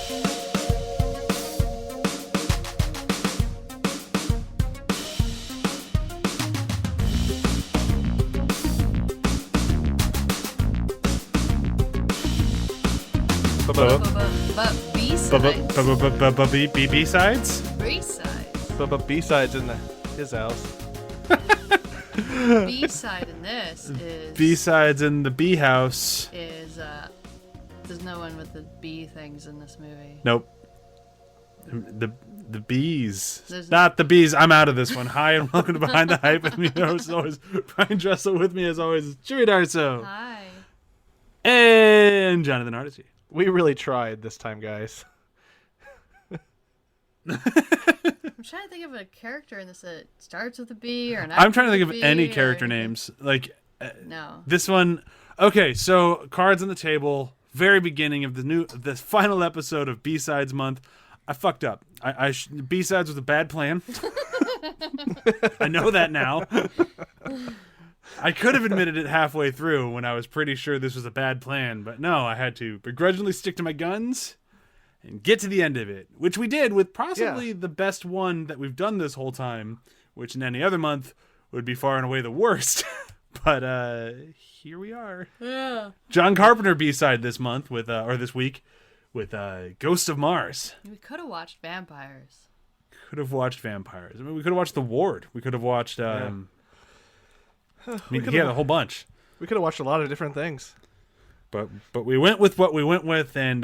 B-sides? B-sides in his house. B-side in this is... B-sides in the B house. There's no one with the B things in this movie. Nope. The bees. Not the bees. I'm out of this one. Hi, and welcome to Behind the Hype with me. As always, Brian Dressel. With me, as always, Jimmy Darso. Hi. And Jonathan Hardesty. We really tried this time, guys. I'm trying to think of a character in this that starts with a B or an I'm trying to think of B any or character anything. names. Like, No. this one. Okay, so cards on the table. Very beginning of the final episode of B-Sides month. I fucked up. B-Sides was a bad plan. I know that now. I could have admitted it halfway through when I was pretty sure this was a bad plan, but no, I had to begrudgingly stick to my guns and get to the end of it, which we did with possibly the best one that we've done this whole time, which in any other month would be far and away the worst. But here we are. Yeah. John Carpenter B-side this month or this week with Ghost of Mars. We could have watched Vampires. Could have watched Vampires. I mean, we could have watched The Ward. We could have watched. I mean, a whole bunch. We could have watched a lot of different things. But we went with what we went with, and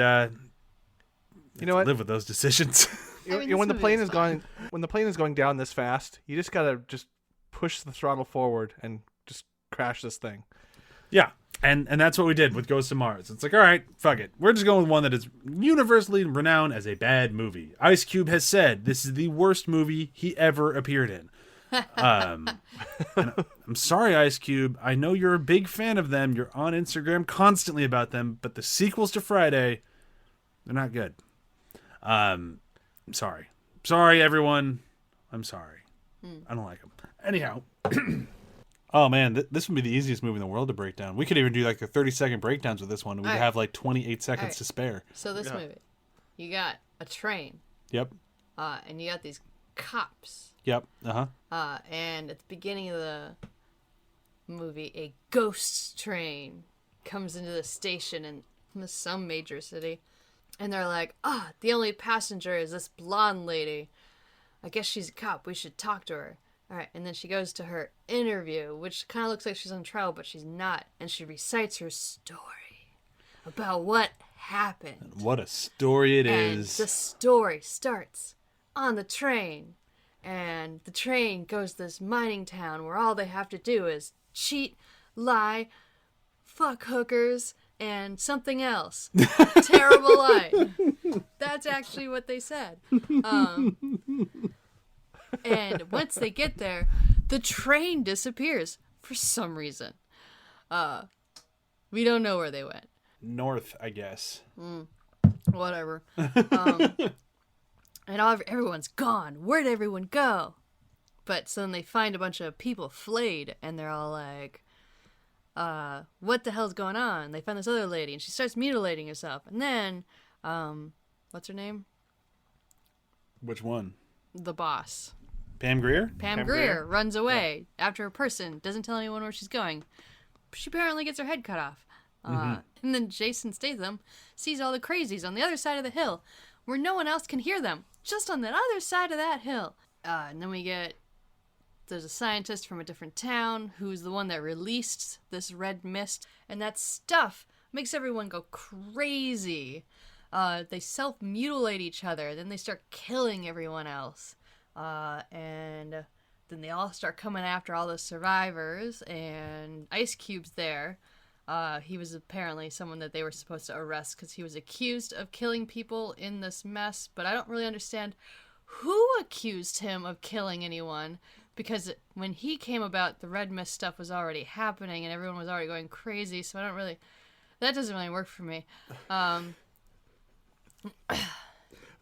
you know what? Live with those decisions. When the plane is going down this fast, you just gotta push the throttle forward and just crash this thing. Yeah, and that's what we did with Ghost of Mars. It's like, all right, fuck it. We're just going with one that is universally renowned as a bad movie. Ice Cube has said this is the worst movie he ever appeared in. I'm sorry, Ice Cube. I know you're a big fan of them. You're on Instagram constantly about them, but the sequels to Friday, they're not good. I'm sorry. Sorry, everyone. I'm sorry. I don't like them. Anyhow. Oh, man. This would be the easiest movie in the world to break down. We could even do like the 30-second breakdowns with this one. We'd have like 28 seconds to spare. So this movie, you got a train. Yep. And you got these cops. Yep. Uh-huh. And at the beginning of the movie, a ghost train comes into the station in some major city. And they're like, the only passenger is this blonde lady. I guess she's a cop. We should talk to her. All right. And then she goes to her interview, which kind of looks like she's on trial, but she's not. And she recites her story about what happened. What a story it is. The story starts on the train. And the train goes to this mining town where all they have to do is cheat, lie, fuck hookers, and something else. Terrible line. That's actually what they said. And once they get there, the train disappears for some reason. We don't know where they went. North, I guess. Whatever. And everyone's gone. Where'd everyone go? But so then they find a bunch of people flayed, and they're all like, what the hell's going on? They find this other lady, and she starts mutilating herself. And then, what's her name? Which one? The boss. Pam Grier? Pam Grier runs away after a person doesn't tell anyone where she's going. She apparently gets her head cut off. And then Jason Statham sees all the crazies on the other side of the hill, where no one else can hear them, just on that other side of that hill. And then there's a scientist from a different town who's the one that released this red mist, and that stuff makes everyone go crazy. They self-mutilate each other, then they start killing everyone else. And then they all start coming after all the survivors, and Ice Cube's there. He was apparently someone that they were supposed to arrest because he was accused of killing people in this mess, but I don't really understand who accused him of killing anyone, because when he came about, the red mist stuff was already happening and everyone was already going crazy, so that doesn't really work for me.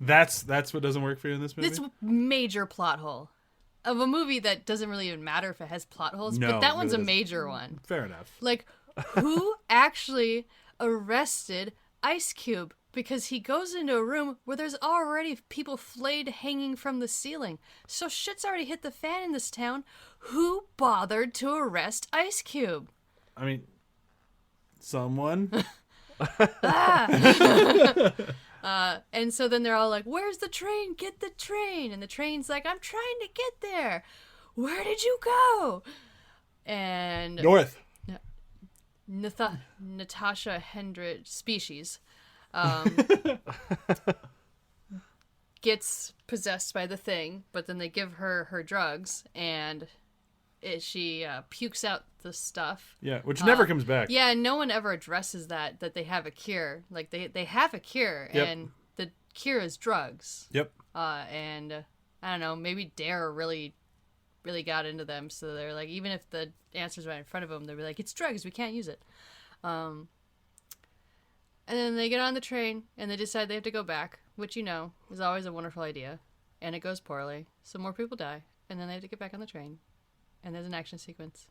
That's what doesn't work for you in this movie? It's a major plot hole of a movie that doesn't really even matter if it has plot holes, No, but that one's a really major one. Fair enough. Like, who actually arrested Ice Cube? because he goes into a room where there's already people flayed hanging from the ceiling. So shit's already hit the fan in this town. Who bothered to arrest Ice Cube? I mean, someone. And so then they're all like, where's the train? Get the train. And the train's like, I'm trying to get there. Where did you go? And North. Natasha Hendricks species gets possessed by the thing, but then they give her drugs, and she pukes out the stuff. Yeah, which never comes back. Yeah, and no one ever addresses that they have a cure. Like they have a cure, Yep. and the cure is drugs. Yep. And I don't know, maybe Dare really got into them, so they're like, even if the answer's right in front of them, they'll be like, it's drugs, we can't use it. And then they get on the train, and they decide they have to go back, which, you know, is always a wonderful idea. And it goes poorly, so more people die, and then they have to get back on the train. And there's an action sequence.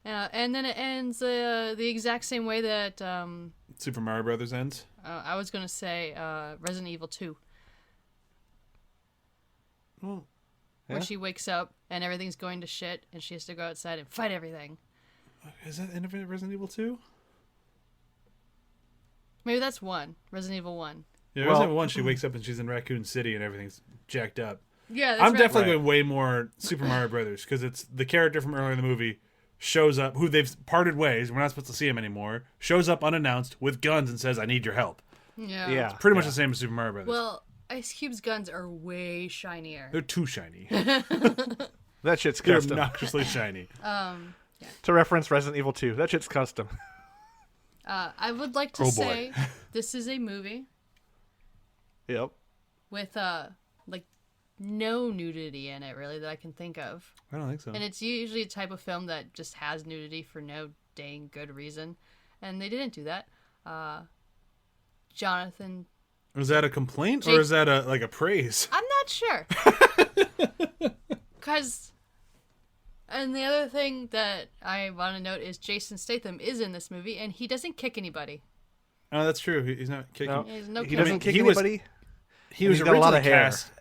And then it ends the exact same way that... Super Mario Brothers ends? I was going to say Resident Evil 2. Well, Where she wakes up, and everything's going to shit, and she has to go outside and fight everything. is that the end of Resident Evil 2? Maybe that's 1. Resident Evil 1. Yeah, Well- Resident Evil 1, she wakes up and she's in Raccoon City and everything's jacked up. Yeah, that's I'm right. definitely Right. going way more Super Mario Brothers, because it's the character from earlier in the movie shows up, who they've parted ways, we're not supposed to see him anymore, shows up unannounced with guns and says, I need your help. Yeah. Pretty much the same as Super Mario Brothers. Well, Ice Cube's guns are way shinier. They're too shiny. That shit's They're custom. obnoxiously shiny. To reference Resident Evil 2, that shit's custom. I would like to Oh, boy. say this is a movie Yep. with like no nudity in it, really, that I can think of. I don't think so. And it's usually a type of film that just has nudity for no dang good reason. And they didn't do that. Jonathan... Was that a complaint, Jake- or is that a praise? I'm not sure. Because... And the other thing that I want to note is Jason Statham is in this movie, and he doesn't kick anybody. Oh, that's true. He's not kicking. No, There's no he doesn't I mean, kick he was- anybody. He And was he's got a lot originally of hair. cast.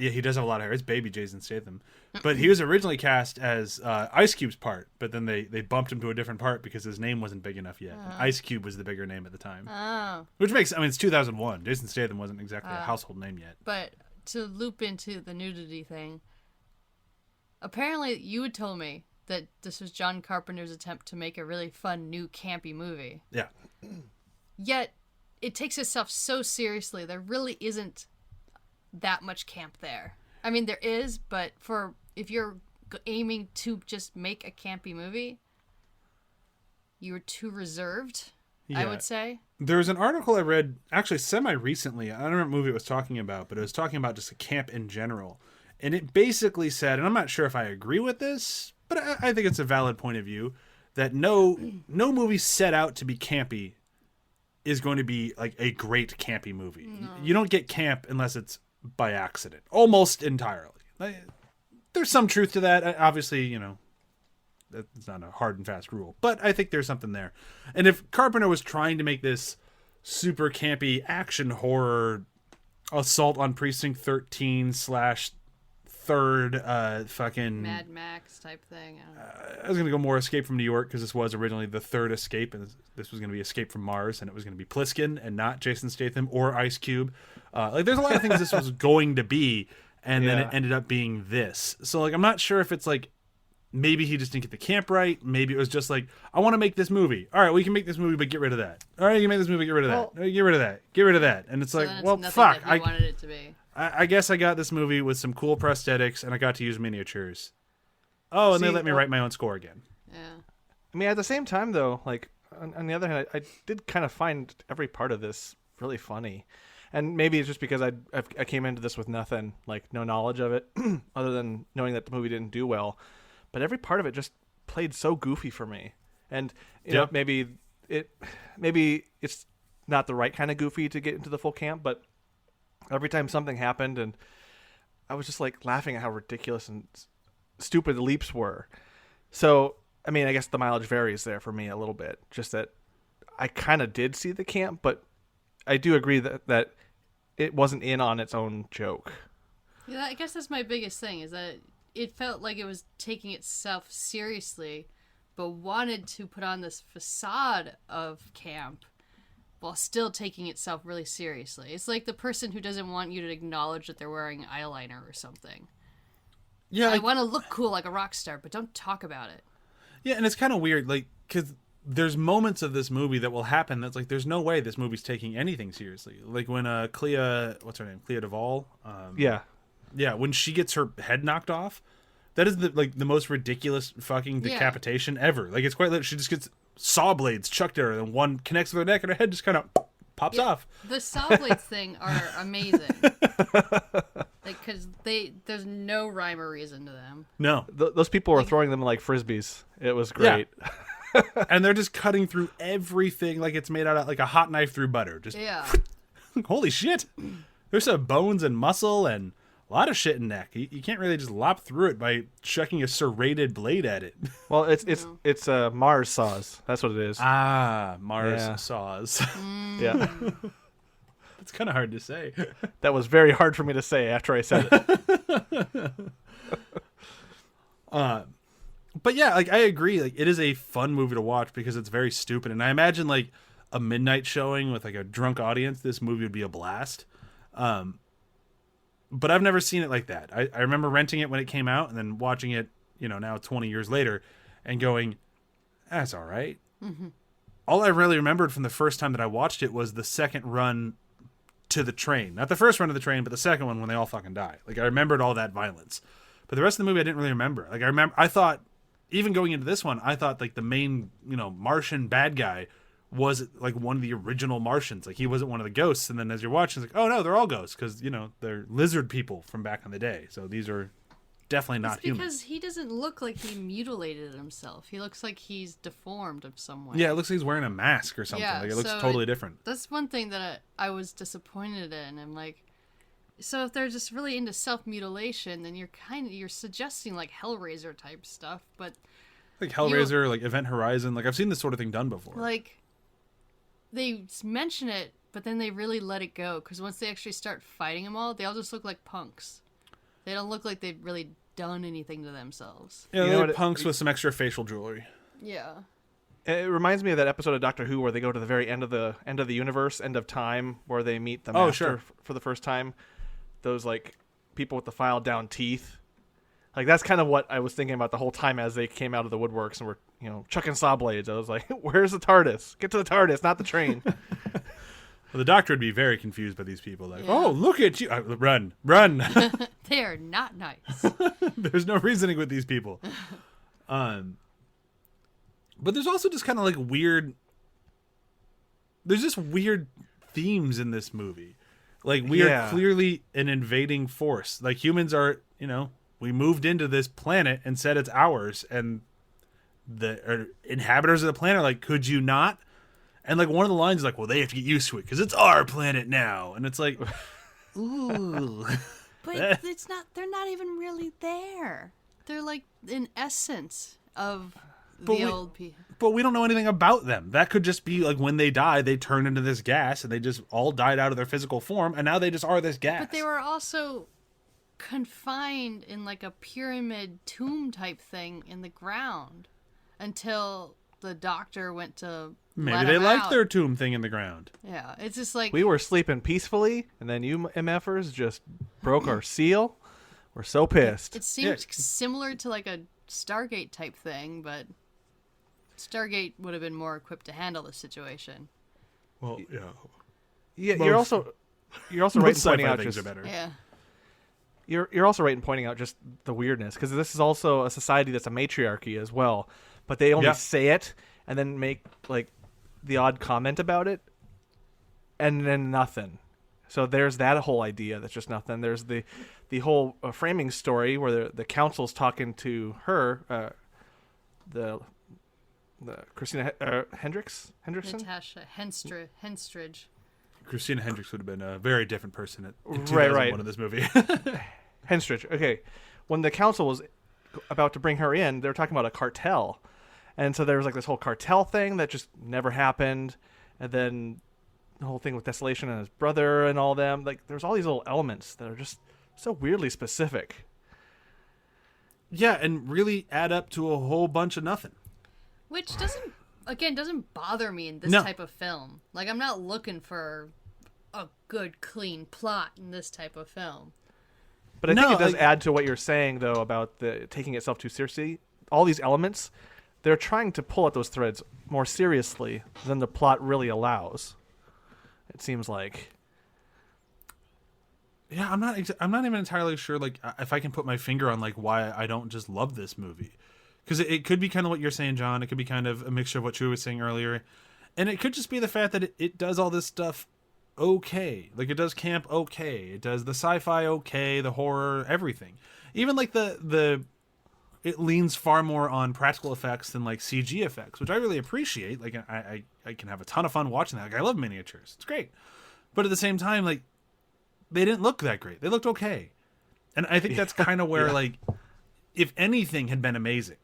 Yeah, he does have a lot of hair. It's baby Jason Statham, but he was originally cast as Ice Cube's part. But then they bumped him to a different part because his name wasn't big enough yet. And Ice Cube was the bigger name at the time, Oh. which makes. I mean, it's 2001. Jason Statham wasn't exactly a household name yet. But to loop into the nudity thing, apparently you had told me that this was John Carpenter's attempt to make a really fun, new, campy movie. Yeah, Yet, it takes itself so seriously, there really isn't that much camp there. I mean, there is, but if you're aiming to just make a campy movie, you're too reserved, I Yeah. would say. There's an article I read actually semi-recently. I don't remember what movie it was talking about, but it was talking about just a camp in general. And it basically said, and I'm not sure if I agree with this, but I think it's a valid point of view, that no movie set out to be campy is going to be like a great campy movie. No. You don't get camp unless it's by accident, almost entirely. There's some truth to that. Obviously, you know, that's not a hard and fast rule, but I think there's something there. And if Carpenter was trying to make this super campy action horror assault on Precinct 13 / third fucking Mad Max type thing. I don't know. I was gonna go more Escape from New York, because this was originally the third Escape, and this was gonna be Escape from Mars, and it was gonna be Pliskin and not Jason Statham or Ice Cube. Like, there's a lot of things this was going to be, and then Yeah. it ended up being this. So like, I'm not sure if it's like, maybe he just didn't get the camp right. Maybe it was just like, I want to make this movie. All right, we can make this movie, but get rid of that. All right, you can make this movie, get rid of that. Well- All right, get rid of that. Get rid of that. And it's So like, then it's well, nothing fuck. that he wanted it to be. I guess I got this movie with some cool prosthetics, and I got to use miniatures. Oh, and they See, let me well- write my own score again. Yeah. I mean, at the same time, though, like on the other hand, I did kind of find every part of this really funny, and maybe it's just because I came into this with nothing, like no knowledge of it, other than knowing that the movie didn't do well. But every part of it just played so goofy for me, and you know, Yep. maybe it's not the right kind of goofy to get into the full camp, but every time something happened, and I was just like laughing at how ridiculous and stupid the leaps were. So, I mean, I guess the mileage varies there for me a little bit. Just that I kind of did see the camp, but I do agree that it wasn't in on its own joke. Yeah, I guess that's my biggest thing, is that it felt like it was taking itself seriously, but wanted to put on this facade of camp while still taking itself really seriously. It's like the person who doesn't want you to acknowledge that they're wearing eyeliner or something. Yeah, I want to look cool like a rock star, but don't talk about it. Yeah, and it's kind of weird, like, because there's moments of this movie that will happen that's like, there's no way this movie's taking anything seriously. Like when Clea, what's her name? Clea Duvall? Yeah. Yeah, when she gets her head knocked off, that is the most ridiculous fucking decapitation ever. Like, it's quite literally, she just gets saw blades chucked at her, and one connects with her neck, and her head just kind of pops off. The saw blades thing are amazing. Like, because there's no rhyme or reason to them. No. Those people were throwing them like frisbees. It was great. Yeah. And they're just cutting through everything like it's made out of, like a hot knife through butter. Just holy shit. There's some bones and muscle and a lot of shit in neck. You can't really just lop through it by chucking a serrated blade at it. Well, it's Mars saws. That's what it is. Mars saws. Yeah. It's kind of hard to say. That was very hard for me to say after I said it. But yeah, like, I agree. Like, it is a fun movie to watch because it's very stupid. And I imagine, like, a midnight showing with, like, a drunk audience, this movie would be a blast. But I've never seen it like that. I remember renting it when it came out and then watching it, now 20 years later and going, that's all right. Mm-hmm. All I really remembered from the first time that I watched it was the second run to the train. Not the first run to the train, but the second one when they all fucking die. Like, I remembered all that violence. But the rest of the movie I didn't really remember. Like, I thought, even going into this one, I thought, like, the main, Martian bad guy was, like, one of the original Martians. Like, he wasn't one of the ghosts. And then as you're watching, it's like, oh, no, they're all ghosts. Because, they're lizard people from back in the day. So these are definitely not human. Because he doesn't look like he mutilated himself. He looks like he's deformed of some way. Yeah, it looks like he's wearing a mask or something. Yeah, like, it looks totally different. That's one thing that I was disappointed in. I'm like, so if they're just really into self-mutilation, then you're suggesting, like, Hellraiser type stuff. But like Hellraiser, like Event Horizon. Like, I've seen this sort of thing done before. Like, they mention it, but then they really let it go. Because once they actually start fighting them all, they all just look like punks. They don't look like they've really done anything to themselves. Yeah, they're like punks with some extra facial jewelry. Yeah. It reminds me of that episode of Doctor Who where they go to the very end of the universe, end of time, where they meet the Master for the first time. Those, like, people with the filed down teeth. Like, that's kind of what I was thinking about the whole time as they came out of the woodworks and were, chucking saw blades. I was like, where's the TARDIS? Get to the TARDIS, not the train. Well, the Doctor would be very confused by these people. Like, oh, look at you. Run. They are not nice. There's no reasoning with these people. But there's also just kind of, like, weird... There's just weird themes in this movie. Like, we are clearly an invading force. Like, humans are, we moved into this planet and said it's ours. And the inhabitants of the planet are like, could you not? And, like, one of the lines is like, well, they have to get used to it because it's our planet now. And it's like, ooh. But it's not, they're not even really there. They're, like, in essence of old people. But we don't know anything about them. That could just be, like, when they die, they turn into this gas and they just all died out of their physical form. And now they just are this gas. But they were also confined in, like, a pyramid tomb type thing in the ground until the Doctor went to maybe they liked their tomb thing in the ground. Yeah, it's just like we were sleeping peacefully, and then you MFers just broke our seal. We're so pissed. It seemed similar to, like, a Stargate type thing, but Stargate would have been more equipped to handle the situation. Well, yeah. You're also right in pointing out just better. Yeah. You're also right in pointing out just the weirdness, because this is also a society that's a matriarchy as well, but they only say it and then make, like, the odd comment about it, and then nothing. So there's that whole idea that's just nothing. There's the whole framing story where the council's talking to her, the Christina Hendrickson. Natasha Henstridge. Christina Hendricks would have been a very different person in 2001 in this movie. Henstridge. Okay, when the council was about to bring her in, they were talking about a cartel, and so there was, like, this whole cartel thing that just never happened, and then the whole thing with Desolation and his brother and all them. Like, there's all these little elements that are just so weirdly specific. Yeah, and really add up to a whole bunch of nothing. Which doesn't bother me in this No. type of film. Like, I'm not looking for a good, clean plot in this type of film. But I No, think it does like- add to what you're saying, though, about the taking itself too seriously. All these elements, they're trying to pull at those threads more seriously than the plot really allows. It seems like. Yeah, I'm not even entirely sure like if I can put my finger on like why I don't just love this movie. Because it could be kind of what you're saying, John. It could be kind of a mixture of what you were saying earlier. And it could just be the fact that it does all this stuff okay. Like, it does camp okay. It does the sci-fi okay, the horror, everything. Even like it leans far more on practical effects than like CG effects, which I really appreciate. Like, I can have a ton of fun watching that. Like, I love miniatures. It's great. But at the same time, like, they didn't look that great. They looked okay. And I think that's kind of where, like, if anything had been amazing,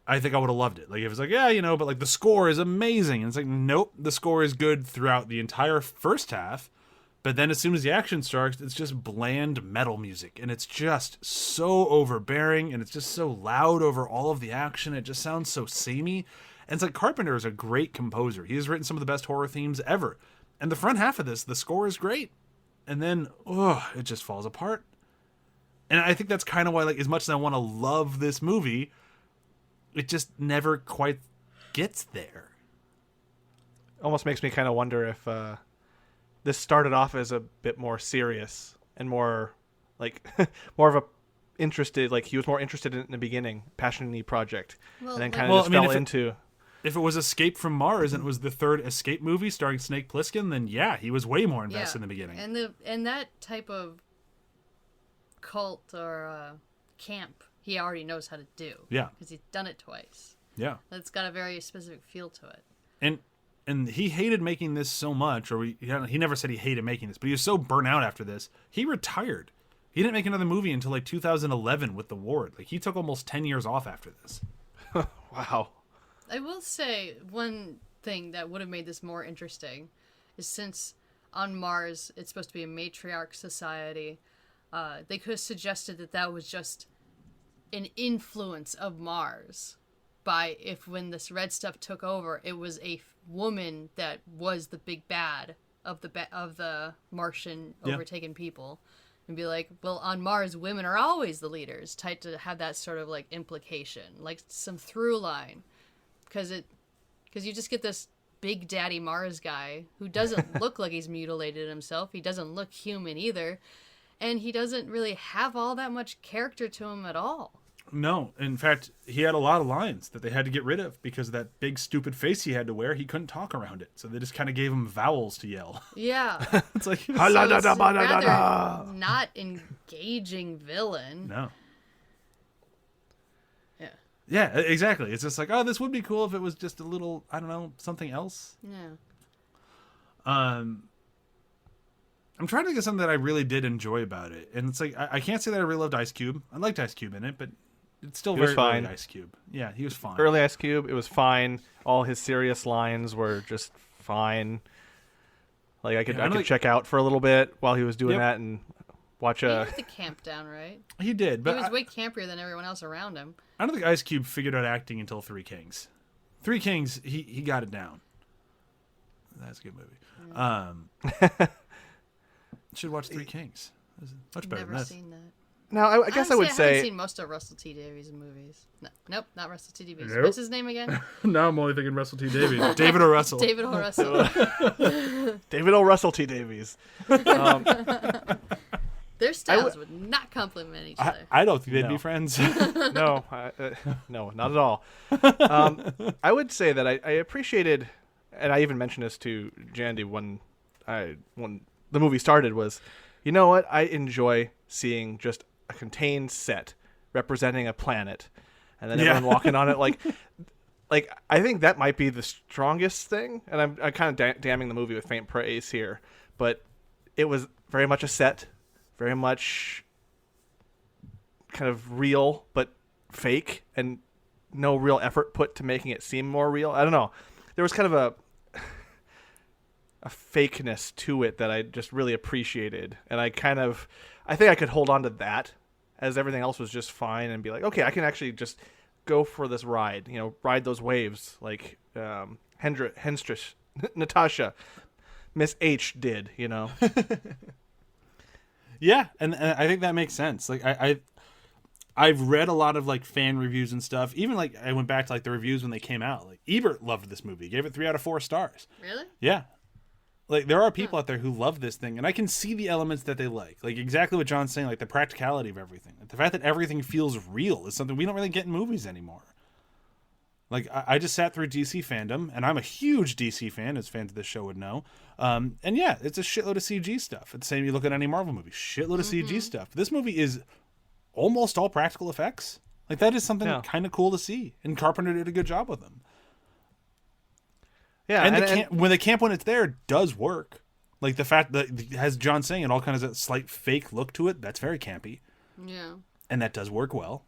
I think I would have loved it. Like, if it's like, yeah, but like the score is amazing. And it's like, nope, the score is good throughout the entire first half. But then as soon as the action starts, it's just bland metal music. And it's just so overbearing. And it's just so loud over all of the action. It just sounds so samey. And it's like Carpenter is a great composer. He has written some of the best horror themes ever. And the front half of this, the score is great. And then, it just falls apart. And I think that's kind of why, like, as much as I want to love this movie, it just never quite gets there. Almost makes me kind of wonder if this started off as a bit more serious and more, like, more of a interested, like, he was more interested in the beginning, passionate project. Well, And then like- kind Well, of I just mean, fell if it- into... If it was Escape from Mars and it was the third Escape movie starring Snake Plissken, then yeah, he was way more invested in the beginning. And that type of cult or camp, he already knows how to do. Yeah. Because he's done it twice. Yeah. It's got a very specific feel to it. And he hated making this so much, or he never said he hated making this, but he was so burnt out after this, he retired. He didn't make another movie until like 2011 with The Ward. Like, he took almost 10 years off after this. Wow. I will say one thing that would have made this more interesting is since on Mars it's supposed to be a matriarch society, they could have suggested that was just an influence of Mars by if when this red stuff took over, it was a woman that was the big bad of the Martian overtaken people. And be like, well, on Mars, women are always the leaders. Tight to have that sort of like implication, like some through line. Because you just get this big daddy Mars guy who doesn't look like he's mutilated himself. He doesn't look human either. And he doesn't really have all that much character to him at all. No, in fact, he had a lot of lines that they had to get rid of because of that big stupid face he had to wear. He couldn't talk around it, so they just kind of gave him vowels to yell. Yeah. It's like, So it's a rather not engaging villain. no. Yeah. Yeah, exactly. It's just like, oh, this would be cool if it was just a little, I don't know, something else. Yeah. I'm trying to think of something that I really did enjoy about it, and it's like I can't say that I really loved Ice Cube. I liked Ice Cube in it, but it's still He was very fine. early Ice Cube. Yeah, he was fine. Early Ice Cube, it was fine. All his serious lines were just fine. Like, I could check out for a little bit while he was doing Yep. that and watch He a... had the camp down, right? He did, but He was way campier than everyone else around him. I don't think Ice Cube figured out acting until Three Kings. Three Kings, he got it down. That's a good movie. Should watch Three Kings. It's much better Never than this. seen that. Now, I guess Honestly, I would I haven't say... seen most of Russell T Davies' movies. No, nope, not Russell T Davies. Nope. What's his name again? Now I'm only thinking Russell T. Davies. David O. Russell. David O. Russell. David O. Russell T. Davies. Their styles would not complement each other. I don't think they'd No. be friends. No, no, not at all. I would say that I appreciated, and I even mentioned this to Jandy when the movie started, was, you know what? I enjoy seeing just a contained set representing a planet, and then everyone walking on it. Like I think that might be the strongest thing, and I'm kind of damning the movie with faint praise here, but it was very much a set, very much kind of real but fake, and no real effort put to making it seem more real. I don't know. There was kind of a fakeness to it that I just really appreciated, and I think I could hold on to that as everything else was just fine, and be like, okay, I can actually just go for this ride, ride those waves like Henstrish, Natasha, Miss H did, Yeah, and I think that makes sense. Like I've read a lot of like fan reviews and stuff. Even like I went back to like the reviews when they came out. Like Ebert loved this movie, gave it 3 out of 4 stars. Really? Yeah. Like there are people out there who love this thing, and I can see the elements that they like. Like exactly what John's saying, like the practicality of everything. Like, the fact that everything feels real is something we don't really get in movies anymore. Like I just sat through DC fandom, and I'm a huge DC fan, as fans of this show would know. And yeah, it's a shitload of CG stuff. It's the same you look at any Marvel movie, shitload of CG stuff. This movie is almost all practical effects. Like that is something kind of cool to see, and Carpenter did a good job with them. Yeah, and when the camp when it's there does work. Like the fact that, as John's saying, it all kind of has a slight fake look to it. That's very campy. Yeah, and that does work well.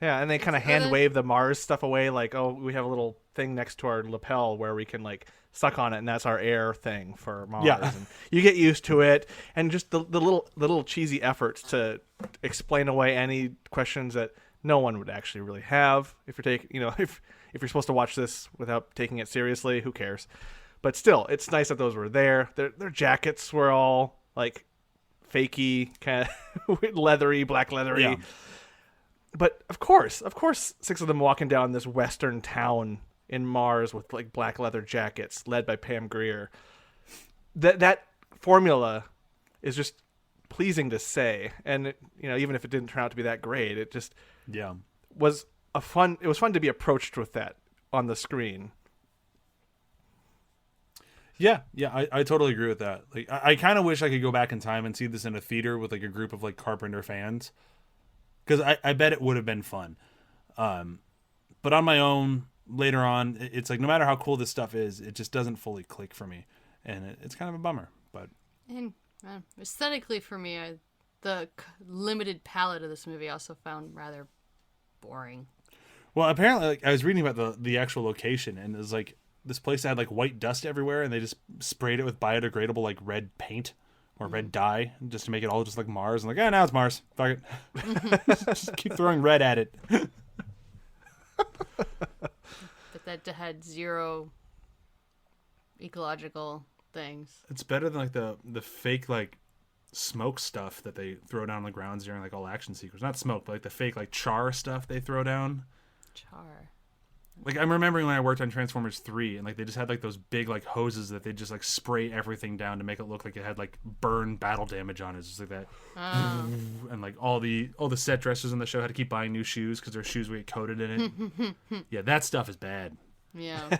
Yeah, and they kind of hand wave the Mars stuff away, like, oh, we have a little thing next to our lapel where we can like suck on it, and that's our air thing for Mars. Yeah. And you get used to it, and just the little cheesy efforts to explain away any questions that no one would actually really have if you're if you're supposed to watch this without taking it seriously. Who cares? But still, it's nice that those were there. Their jackets were all like fakey, kind of leathery, black leathery. Yeah. But of course, 6 of them walking down this western town in Mars with like black leather jackets, led by Pam Grier. That formula is just pleasing to say, and even if it didn't turn out to be that great, it just was fun. It was fun to be approached with that on the screen. Yeah, I totally agree with that. Like, I kind of wish I could go back in time and see this in a theater with like a group of like Carpenter fans. Because I bet it would have been fun. But on my own, later on, it's like no matter how cool this stuff is, it just doesn't fully click for me. And it's kind of a bummer. But and aesthetically for me, the limited palette of this movie I also found rather boring. Well, apparently, like, I was reading about the actual location, and it was like this place that had like white dust everywhere, and they just sprayed it with biodegradable like red paint. Or red dye, just to make it all just like Mars. And like, now it's Mars. Fuck it. Just keep throwing red at it. But that had 0 ecological things. It's better than like the fake like smoke stuff that they throw down on the grounds during like all action sequences. Not smoke, but like the fake like char stuff they throw down. Char. Like I'm remembering when I worked on Transformers 3, and like they just had like those big like hoses that they just like spray everything down to make it look like it had like burn battle damage on it, just like that. And like all the set dressers in the show had to keep buying new shoes because their shoes would get coated in it. Yeah, that stuff is bad. Yeah.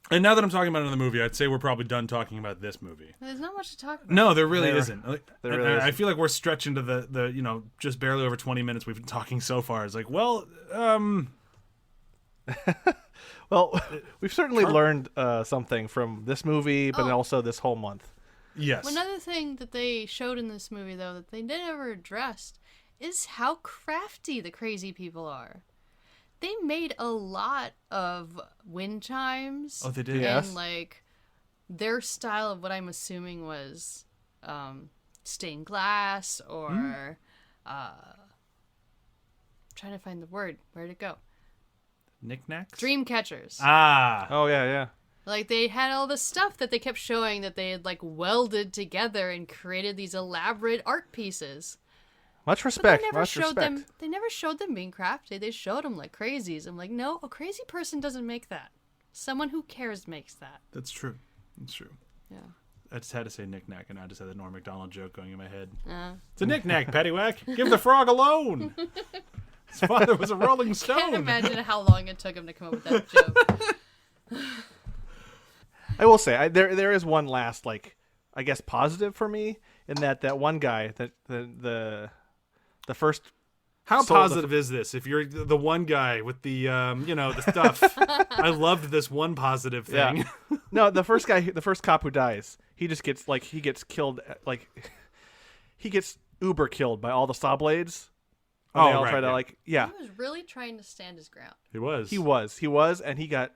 And now that I'm talking about another movie, I'd say we're probably done talking about this movie. There's not much to talk about. No, there really isn't. Like, there really isn't. I feel like we're stretching to the just barely over 20 minutes we've been talking so far. It's like, well, well, we've certainly learned something from this movie, but also this whole month. Yes. Another thing that they showed in this movie, though, that they never addressed is how crafty the crazy people are. They made a lot of wind chimes. Oh, they did? And, Yes. like, their style of what I'm assuming was stained glass or... I'm trying to find the word. Where'd it go? Knickknacks? Dream catchers. Ah. Oh, yeah. Like, they had all this stuff that they kept showing that they had, like, welded together and created these elaborate art pieces. Much respect. They never showed them being crafty. They showed them like crazies. I'm like, no, a crazy person doesn't make that. Someone who cares makes that. That's true. That's true. Yeah. I just had to say knick-knack, and I just had the Norm Macdonald joke going in my head. It's a knick-knack, Paddywhack. Give the frog a loan. His father was a Rolling Stone. I can't imagine how long it took him to come up with that joke. I will say, there is one last, like, I guess positive for me, in that one guy, that the first... How positive is this? If you're the one guy with the, the stuff. I loved this one positive thing. Yeah. No, the first cop who dies, he just gets, like, he gets killed, like, he gets uber killed by all the saw blades. Oh, they all right. try to, like, yeah. He was really trying to stand his ground. He was. He was, and he got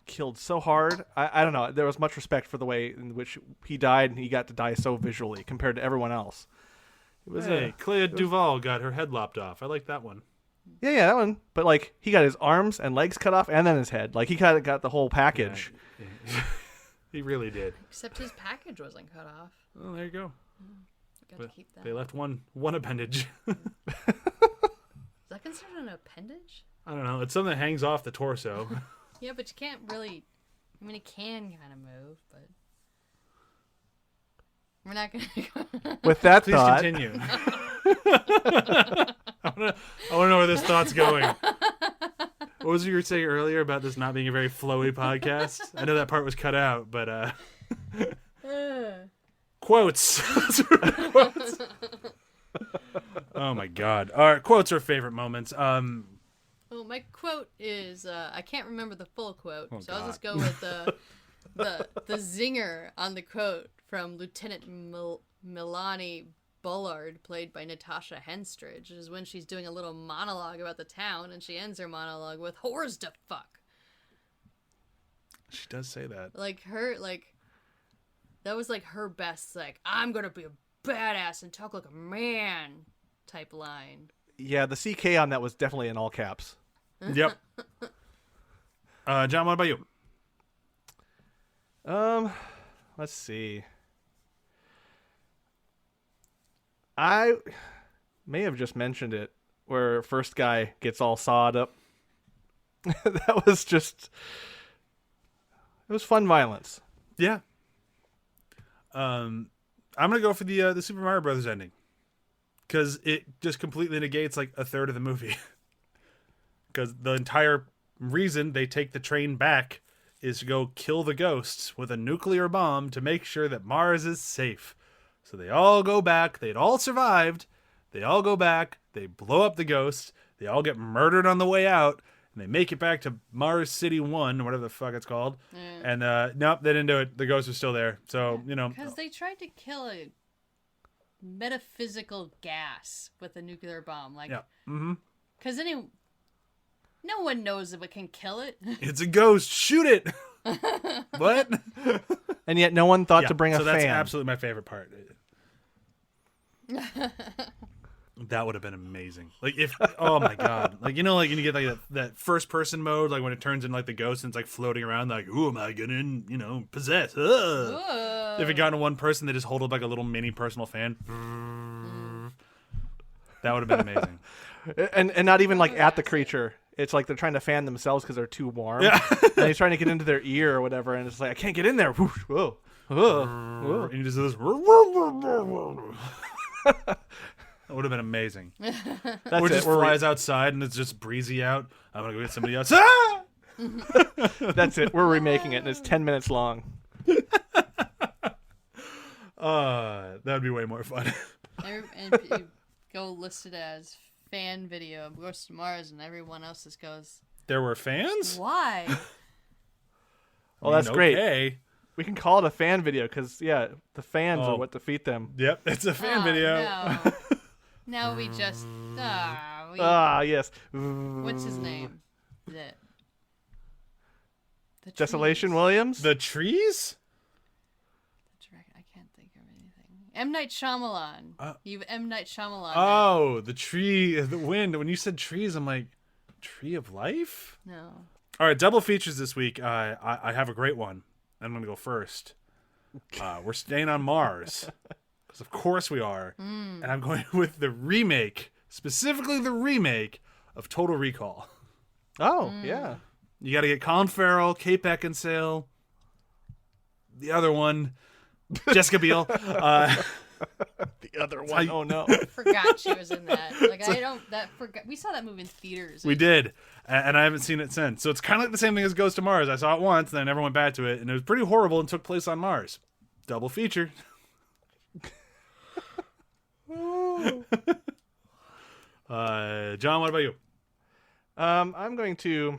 killed so hard. I don't know. There was much respect for the way in which he died, and he got to die so visually compared to everyone else. It was Clea Duvall got her head lopped off. I like that one. yeah, that one. But like he got his arms and legs cut off, and then his head. Like he kind of got the whole package. Yeah. He really did. Except his package wasn't cut off. Oh, there you go. Got But to keep that. they left one appendage. Is that considered an appendage? I don't know. It's something that hangs off the torso. Yeah, but you can't really. I mean, it can kind of move, but we're not gonna. With that Please thought, continue. I want to know where this thought's going. What was you were saying earlier about this not being a very flowy podcast? I know that part was cut out, but quotes. Quotes. Oh my god. All right, quotes are favorite moments. Well, my quote is I can't remember the full quote, so God. I'll just go with the zinger on the quote from Lieutenant Milani Bullard, played by Natasha Henstridge, is when she's doing a little monologue about the town, and she ends her monologue with "whores to fuck." She does say that. That was like her best, like, I'm gonna be a badass and talk like a man type line. yeah, the CK on that was definitely in all caps. Yep. John, what about you? Let's see. I may have just mentioned it, where first guy gets all sawed up. That was just. It was fun violence. Yeah. I'm gonna go for the Super Mario Brothers ending, because it just completely negates like a third of the movie. Because the entire reason they take the train back is to go kill the ghosts with a nuclear bomb to make sure that Mars is safe. So they all go back. They'd all survived. They all go back. They blow up the ghosts. They all get murdered on the way out. And they make it back to Mars City 1, or whatever the fuck it's called. And nope, they didn't do it. The ghosts are still there. So, Because they tried to kill a metaphysical gas with a nuclear bomb. Like, yeah. Mm-hmm. because no one knows if it can kill it. It's a ghost. Shoot it. What? And yet no one thought Yeah, to bring a so fan. that's absolutely my favorite part. That would have been amazing. Like if, oh my god, like like you get like that first person mode, like when it turns into like the ghost and it's like floating around, like who am I gonna possess? Ugh. If it got into one person, they just hold up like a little mini personal fan. That would have been amazing. And not even like at the creature. It's like they're trying to fan themselves because they're too warm. Yeah. And he's trying to get into their ear or whatever, and it's like, I can't get in there. Whoosh, whoa. Whoa. And you just do this. That would have been amazing. That's Or it. just We're flies outside and it's just breezy out. I'm gonna go get somebody else. Ah! That's it. We're remaking it, and it's 10 minutes long. That'd be way more fun. And you go listed as fan video of Ghost of Mars, and everyone else just goes, There were fans? why? Well, that's great. Okay. We can call it a fan video because, yeah, the fans Oh. are what defeat them. Yep, it's a fan Oh, video. No. Now we just. Yes. What's his name? The Desolation trees. Williams? The trees? I can't think of anything. M. Night Shyamalan. You've M. Night Shyamalan. Oh, the tree, the wind. When you said trees, I'm like, Tree of Life? No. All right, double features this week. I have a great one. I'm going to go first. We're staying on Mars. Because of course we are. And I'm going with the remake, specifically the remake of Total Recall. Oh, yeah. You got to get Colin Farrell, Kate Beckinsale, the other one, Jessica Biel. The other one. Oh, no. Forgot she was in that. We saw that movie in theaters. We did, and I haven't seen it since. So it's kind of like the same thing as Ghost to Mars. I saw it once, then I never went back to it, and it was pretty horrible and took place on Mars. Double feature. John, what about you? I'm going to.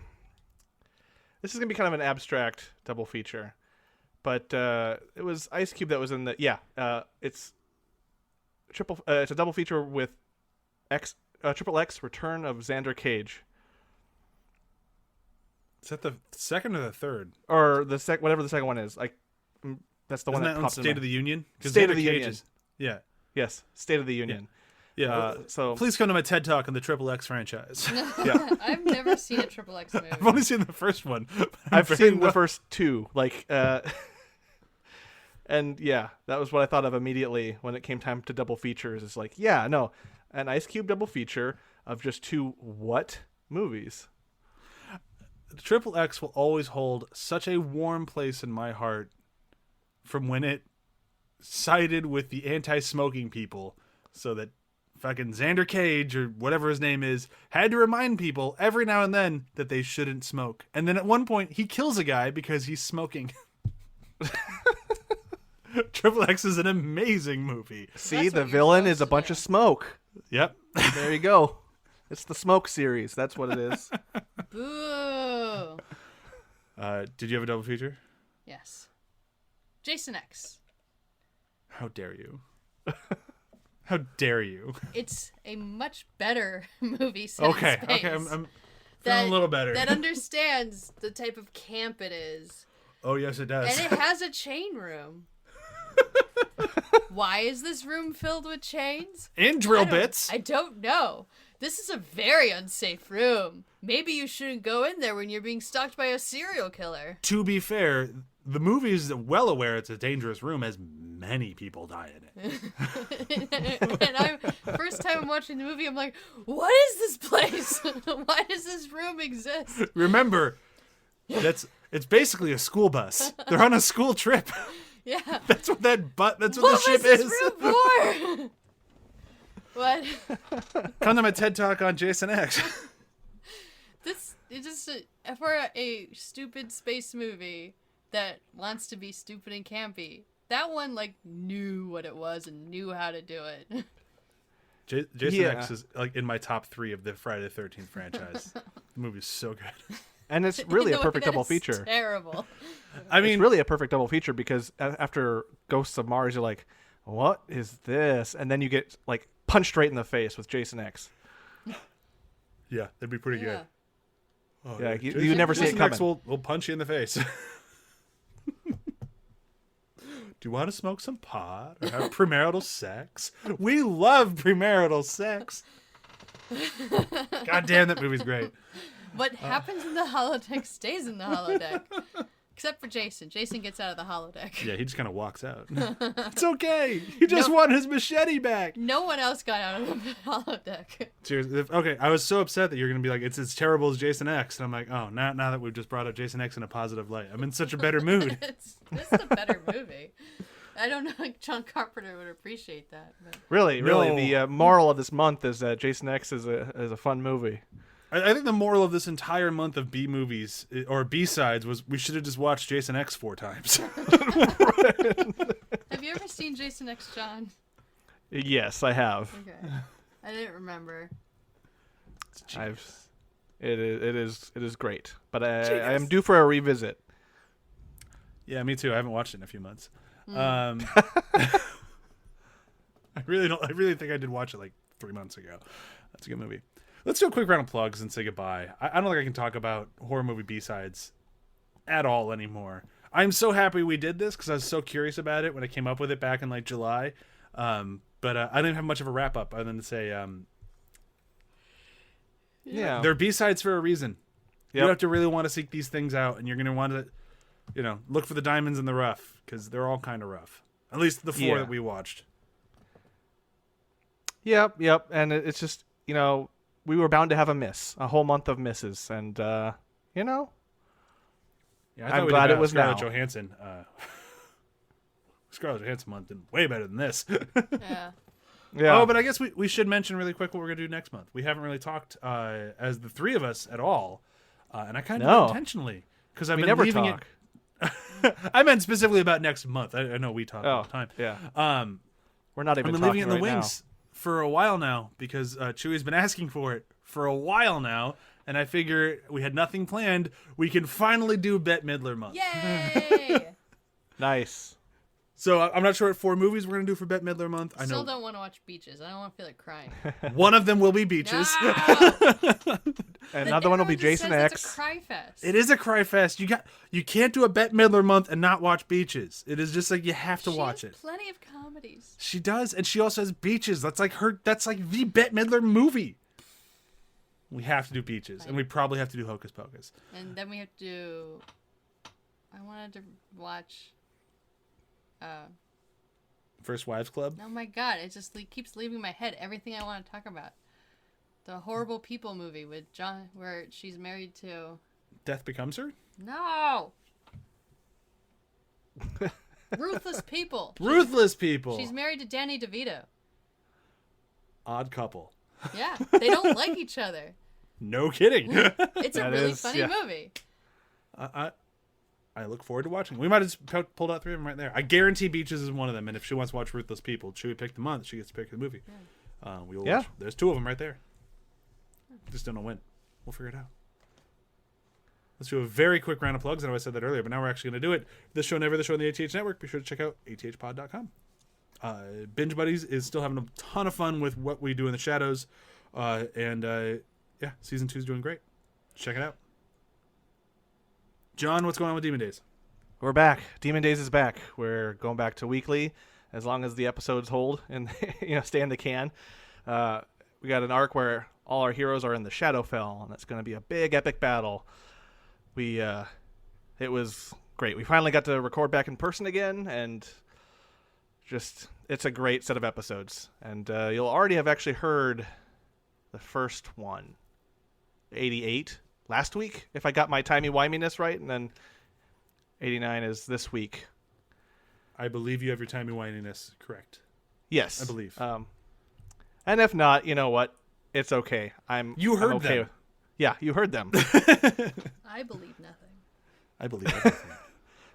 This is going to be kind of an abstract double feature, but it was Ice Cube that was in the. Yeah, it's triple. It's a double feature with Triple X Return of Xander Cage. Is that the second or the third? or whatever the second one is. That's the Isn't one that that on pops in State my- of the Union? 'Cause State Xander of the Cage Union. Yeah. Yes, State of the Union. Yeah. So Please come to my TED Talk on the Triple X franchise. yeah, I've never seen a Triple X movie. I've only seen the first one. but I've very seen well- the first two. And yeah, that was what I thought of immediately when it came time to double features. It's like, yeah, no, an Ice Cube double feature of just two what movies? Triple X will always hold such a warm place in my heart from when it sided with the anti-smoking people so that fucking Xander Cage or whatever his name is had to remind people every now and then that they shouldn't smoke. And then at one point he kills a guy because he's smoking. Triple X is an amazing movie. See, That's the what you're villain is a supposed to bunch do. of smoke. Yep. There you go. It's the smoke series. That's what it is. Boo. Did you have a double feature? Yes. Jason X. How dare you? How dare you? It's a much better movie set in Okay, space okay, I'm feeling a little better. that understands the type of camp it is. Oh, yes, it does. And it has a chain room. Why is this room filled with chains? And drill I don't- bits. I don't know. This is a very unsafe room. Maybe you shouldn't go in there when you're being stalked by a serial killer. To be fair, the movie is well aware it's a dangerous room, as many people die in it. And first time I'm watching the movie, I'm like, what is this place? Why does this room exist? Remember, it's basically a school bus. They're on a school trip. Yeah. That's what that's what What the was ship this is. room for? What? Come to my TED Talk on Jason X. This is just for a stupid space movie that wants to be stupid and campy. That one like knew what it was and knew how to do it. Jason Yeah. X is like in my top 3 of the Friday the 13th franchise. The movie's so good. And it's really In a way perfect that double is feature. Terrible. I It's mean, really a perfect double feature because after Ghosts of Mars, you're like, what is this? And then you get like punched right in the face with Jason X. yeah, that'd be pretty Yeah. good. Oh, Yeah, you Jason- never see it Jason X coming. will punch you in the face. Do you want to smoke some pot or have premarital sex? We love premarital sex. God damn, that movie's great. What happens in the holodeck stays in the holodeck. Except for Jason. Jason gets out of the holodeck. Yeah, he just kind of walks out. It's okay. He just won his machete back. No one else got out of the holodeck. Seriously, okay, I was so upset that you're gonna be like, it's as terrible as Jason X, and I'm like, oh, now that we've just brought up Jason X in a positive light, I'm in such a better mood. This is a better movie. I don't know if John Carpenter would appreciate that. But. Really, No. the moral of this month is that Jason X is a fun movie. I think the moral of this entire month of B movies or B sides was we should have just watched Jason X 4 times. Have you ever seen Jason X, John? Yes, I have. Okay. I didn't remember. It is great, but I am due for a revisit. Yeah, me too. I haven't watched it in a few months. I really think I did watch it like 3 months ago. That's a good movie. Let's do a quick round of plugs and say goodbye. I don't think I can talk about horror movie B-sides at all anymore. I'm so happy we did this because I was so curious about it when I came up with it back in like July. But I didn't have much of a wrap up other than to say Yeah. they're B-sides for a reason. Yep. You have to really want to seek these things out, and you're going to want to, look for the diamonds in the rough because they're all kind of rough. At least the 4 Yeah. that we watched. Yep. And it's just, we were bound to have a whole month of misses, and Yeah, I I'm thought we glad did, it was Scarlett now. Johansson. Scarlett Johansson month did way better than this. Yeah. yeah. Oh, but I guess we should mention really quick what we're going to do next month. We haven't really talked as the 3 of us at all, and I kind of No. intentionally because I've we been never leaving talk. it. I meant specifically about next month. I know we talk all Oh, the time. yeah. I've We're not even been talking leaving it in the right wings for a while now because Chewy's been asking for it for a while now, and I figure we had nothing planned. We can finally do Bette Midler month. Yay! Nice. So I'm not sure what 4 movies we're going to do for Bette Midler month. I Still know don't want to watch Beaches. I don't want to feel like crying. one of them will be Beaches. No! And another one will be Everyone just Jason says X. It's a cry fest. It is a cry fest. You can't do a Bette Midler month and not watch Beaches. It is just like you have to watch has it. Plenty of comedies. She does, and she also has Beaches. That's like the Bette Midler movie. We have to do Beaches, and we probably have to do Hocus Pocus. And then we have to do... I wanted to watch... First Wives Club. Oh my god, it just keeps leaving my head everything I want to talk about. The Horrible People movie with John, where she's married to... Death Becomes Her? No! Ruthless People. Ruthless People. She's married to Danny DeVito. Odd Couple. Yeah, they don't like each other. No kidding. It's a That really is- funny yeah. movie. I look forward to watching. We might have just pulled out 3 of them right there. I guarantee Beaches is one of them, and if she wants to watch Ruthless People, should we pick the month? She gets to pick the movie. Yeah. We will Yeah. watch. There's 2 of them right there. Just don't know when. We'll figure it out. Let's do a very quick round of plugs. I know I said that earlier, but now we're actually going to do it. This show and every other show on the ATH Network. Be sure to check out athpod.com. Binge Buddies is still having a ton of fun with what we do in the shadows. Yeah, season 2 is doing great. Check it out. John, what's going on with Demon Days? We're back. Demon Days is back. We're going back to weekly as long as the episodes hold and stay in the can. We got an arc where all our heroes are in the Shadowfell, and that's going to be a big epic battle. It was great. We finally got to record back in person again, and just it's a great set of episodes. And you'll already have actually heard the first one, 88, last week, if I got my timey-wiminess right, and then 89 is this week. I believe you have your timey-wiminess correct. Yes. I believe. And if not, you know what? It's okay. You heard I'm okay. them. Yeah, you heard them. I believe nothing. I believe everything.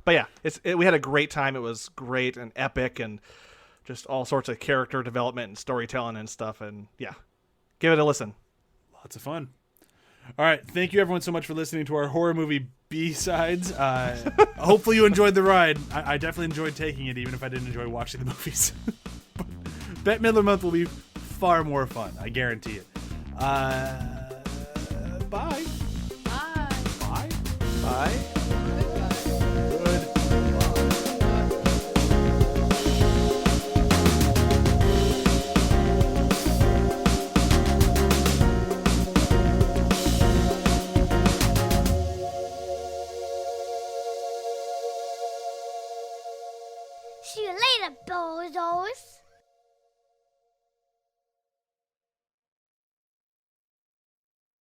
But yeah, we had a great time. It was great and epic and just all sorts of character development and storytelling and stuff. And yeah, give it a listen. Lots of fun. All right. Thank you, everyone, so much for listening to our horror movie B-sides. Hopefully you enjoyed the ride. I definitely enjoyed taking it, even if I didn't enjoy watching the movies. Bette Midler month will be far more fun. I guarantee it. Bye. Bye. Bye. Bye.